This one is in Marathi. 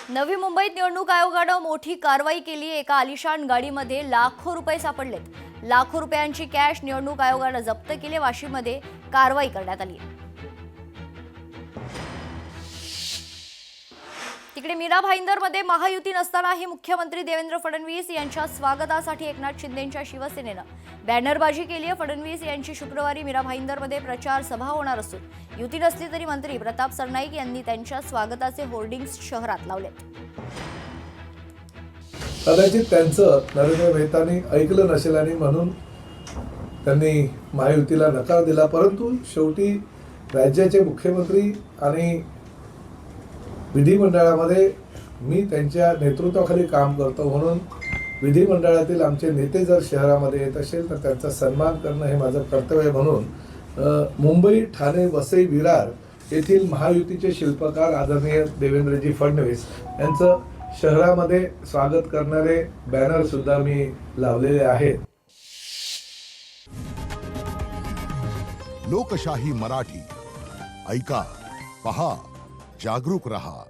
नवी मुंबईत निवडणूक आयोगानं मोठी कारवाई केली। एका आलिशान गाडीमध्ये लाखो रुपये सापडलेत। लाखो रुपयांची कॅश निवडणूक आयोगानं जप्त केली। वाशीमध्ये कारवाई करण्यात आली। तिकडे मीरा भाईंदरमध्ये महायुती नसतानाही मुख्यमंत्री देवेंद्र फडणवीस यांच्या स्वागतासाठी एकनाथ शिंदेंच्या शिवसेनेनं बॅनरबाजी केली आहे। फडणवीस यांची शुक्रवारी मीरा भाईंदरमध्ये प्रचार सभा होणार असून युती नसली तरी मंत्री प्रताप सरनाईक यांनी त्यांच्या स्वागताचे होर्डिंग्स शहरात लावलेत। कदाचित त्यांचं नरेंद्र मेहतांनी ऐकलं नसेल आणि म्हणून त्यांनी महायुतीला नकार दिला, परंतु शेवटी राज्याचे मुख्यमंत्री आणि विधिमंडळामध्ये मी त्यांच्या नेतृत्वाखाली काम करतो, म्हणून विधिमंडळातील आमचे नेते जर शहरामध्ये येत असेल तर त्यांचा सन्मान करणं हे माझं कर्तव्य म्हणून मुंबई, ठाणे, वसई, विरार येथील महायुतीचे शिल्पकार आदरणीय देवेंद्रजी फडणवीस यांचं शहरामध्ये स्वागत करणारे बॅनर सुद्धा मी लावलेले आहेत। लोकशाही मराठी ऐका, पहा, जागरूक रहा।